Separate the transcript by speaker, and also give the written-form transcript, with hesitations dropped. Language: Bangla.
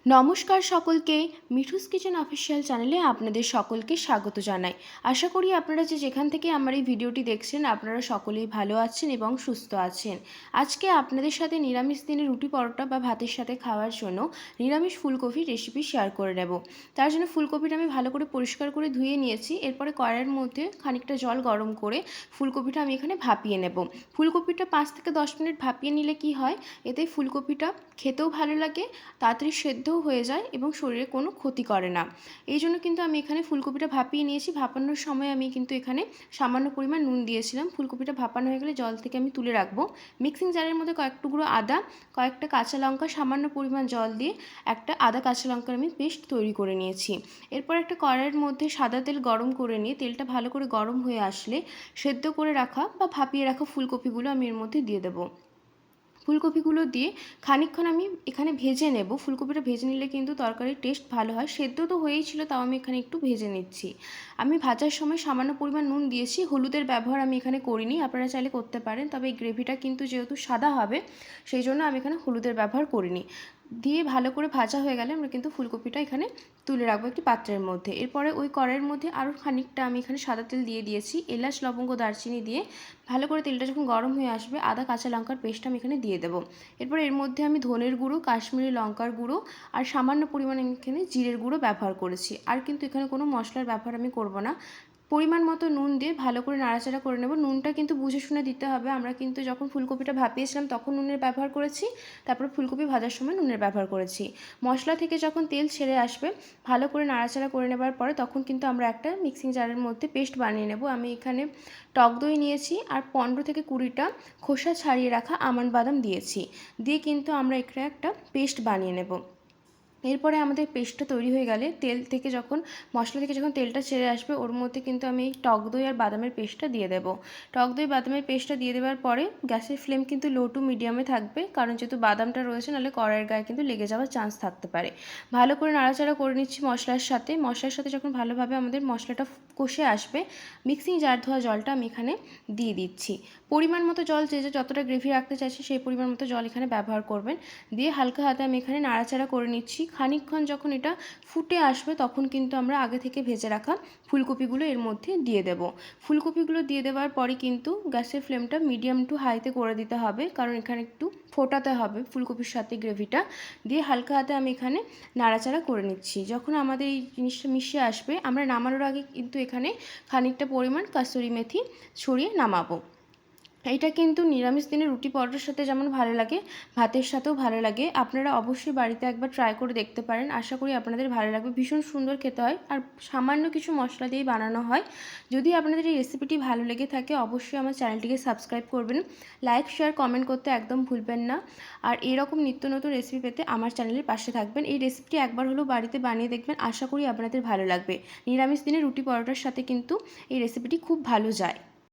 Speaker 1: নমস্কার সকলকে, মিঠুস কিচেন অফিসিয়াল চ্যানেলে আপনাদের সকলকে স্বাগত জানাই। আশা করি আপনারা যেখান থেকে আমার এই ভিডিওটি দেখছেন আপনারা সকলেই ভালো আছেন এবং সুস্থ আছেন। আজকে আপনাদের সাথে নিরামিষ দিনে রুটি পরোটা বা ভাতের সাথে খাওয়ার জন্য নিরামিষ ফুলকপির রেসিপি শেয়ার করে নেব। তার জন্য ফুলকপিটা আমি ভালো করে পরিষ্কার করে ধুয়ে নিয়েছি। এরপরে কড়াইয়ের মধ্যে খানিকটা জল গরম করে ফুলকপিটা আমি এখানে ভাপিয়ে নেব। ফুলকপিটা 5 থেকে 10 মিনিট ভাপিয়ে নিলে কি হয়, এতে ফুলকপিটা খেতেও ভালো লাগে, তাড়াতাড়ি সেদ্ধও হয়ে যায় এবং শরীরে কোনো ক্ষতি করে না। এই জন্য কিন্তু আমি এখানে ফুলকপিটা ভাপিয়ে নিয়েছি। ভাপানোর সময় আমি কিন্তু এখানে সামান্য পরিমাণ নুন দিয়েছিলাম। ফুলকপিটা ভাপানো হয়ে গেলে জল থেকে আমি তুলে রাখবো। মিক্সিং জারের মধ্যে কয়েক টুকরো আদা, কয়েকটা কাঁচা লঙ্কা, সামান্য পরিমাণ জল দিয়ে একটা আদা কাঁচা লঙ্কার আমি পেস্ট তৈরি করে নিয়েছি। এরপর একটা কড়াইয়ের মধ্যে সাদা তেল গরম করে নিয়ে তেলটা ভালো করে গরম হয়ে আসলে সেদ্ধ করে রাখা বা ভাপিয়ে রাখা ফুলকপিগুলো আমি এর মধ্যে দিয়ে দেবো। ফুলকপিগুলো দিয়ে খানিকক্ষণ আমি এখানে ভেজে নেব। ফুলকপিটা ভেজে নিলে কিন্তু তরকারির টেস্ট ভালো হয়। সেদ্ধ তো হয়েই ছিল, তাও আমি এখানে একটু ভেজে নিচ্ছি। আমি ভাজার সময় সামান্য পরিমাণ নুন দিয়েছি, হলুদের ব্যবহার আমি এখানে করিনি, আপনারা চাইলে করতে পারেন। তবে এই গ্রেভিটা কিন্তু যেহেতু সাদা হবে সেই জন্য আমি এখানে হলুদের ব্যবহার করিনি। দিয়ে ভালো করে ভাজা হয়ে গেলে আমরা কিন্তু ফুলকপিটা এখানে তুলে রাখবো একটি পাত্রের মধ্যে। এরপরে ওই কড়াইয়ের মধ্যে আরও খানিকটা আমি এখানে সাদা তেল দিয়ে দিয়েছি। এলাচ, লবঙ্গ, দারচিনি দিয়ে ভালো করে তেলটা যখন গরম হয়ে আসবে আদা কাঁচা লঙ্কার পেস্ট আমি এখানে দিয়ে দেবো। এরপর এর মধ্যে আমি ধনের গুঁড়ো, কাশ্মীরি লঙ্কার গুঁড়ো আর সামান্য পরিমাণে আমি এখানে জিরের গুঁড়ো ব্যবহার করেছি। আর কিন্তু এখানে কোনো মশলার ব্যবহার আমি করব না। পরিমাণ মতো নুন দিয়ে ভালো করে নাড়াচাড়া করে নেব। নুনটা কিন্তু বুঝে শুনে দিতে হবে। আমরা কিন্তু যখন ফুলকপিটা ভাপিয়েছিলাম তখন নুনের ব্যবহার করেছি, তারপর ফুলকপি ভাজার সময় নুনের ব্যবহার করেছি। মশলা থেকে যখন তেল ছেড়ে আসবে ভালো করে নাড়াচাড়া করে নেবার পরে তখন কিন্তু আমরা একটা মিক্সিং জারের মধ্যে পেস্ট বানিয়ে নেব। আমি এখানে টক দই নিয়েছি আর 15 থেকে 20টা খোসা ছাড়িয়ে রাখা আমন্ড বাদাম দিয়েছি। দিয়ে কিন্তু আমরা এখানে একটা পেস্ট বানিয়ে নেব। এরপরে আমাদের পেস্টটা তৈরি হয়ে গেলে মশলা থেকে যখন তেলটা ছেড়ে আসবে ওর মধ্যে কিন্তু আমি এই টক দই আর বাদামের পেস্টটা দিয়ে দেবো। টক দই বাদামের পেস্টটা দিয়ে দেওয়ার পরে গ্যাসের ফ্লেম কিন্তু লো টু মিডিয়ামে থাকবে, কারণ যেহেতু বাদামটা রয়েছে নাহলে কড়াইয়ের গায়ে কিন্তু লেগে যাওয়ার চান্স থাকতে পারে। ভালো করে নাড়াচাড়া করে নিচ্ছি মশলার সাথে যখন ভালোভাবে আমাদের মশলাটা কষে আসবে মিক্সিং জার ধোয়া জলটা আমি এখানে দিয়ে দিচ্ছি। পরিমাণ মতো জল যে যতটা গ্রেভি রাখতে চাইছে সেই পরিমাণ মতো জল এখানে ব্যবহার করবেন। দিয়ে হালকা হাতে আমি এখানে নাড়াচাড়া করে নিচ্ছি। খানিকক্ষণ যখন এটা ফুটে আসবে তখন কিন্তু আমরা আগে থেকে ভেজে রাখা ফুলকপিগুলো এর মধ্যে দিয়ে দেব। ফুলকপিগুলো দিয়ে দেওয়ার পরে কিন্তু গ্যাসের ফ্লেমটা মিডিয়াম টু হাইতে করে দিতে হবে, কারণ এখানে একটু ফোটাতে হবে ফুলকপির সাথে গ্রেভিটা। দিয়ে হালকা হাতে আমি এখানে নাড়াচাড়া করে নিচ্ছি। যখন আমাদের এই জিনিসটা মিশে আসবে আমরা নামানোর আগে কিন্তু এখানে খানিকটা পরিমাণ কাসুরি মেথি ছড়িয়ে নামাবো। এটা কিন্তু নিরামিষ দিনে রুটি পরোটার সাথে যেমন ভালো লাগে, ভাতের সাথেও ভালো লাগে। আপনারা অবশ্যই বাড়িতে একবার ট্রাই করে দেখতে পারেন। আশা করি আপনাদের ভালো লাগবে। ভীষণ সুন্দর খেতে হয় আর সামান্য কিছু মশলা দিয়েই বানানো হয়। যদি আপনাদের এই রেসিপিটি ভালো লেগে থাকে অবশ্যই আমার চ্যানেলটিকে সাবস্ক্রাইব করবেন, লাইক, শেয়ার, কমেন্ট করতে একদম ভুলবেন না। আর এরকম নিত্য নতুন রেসিপি পেতে আমার চ্যানেলের পাশে থাকবেন। এই রেসিপিটি একবার হলেও বাড়িতে বানিয়ে দেখবেন, আশা করি আপনাদের ভালো লাগবে। নিরামিষ দিনে রুটি পরোটার সাথে কিন্তু এই রেসিপিটি খুব ভালো যায়।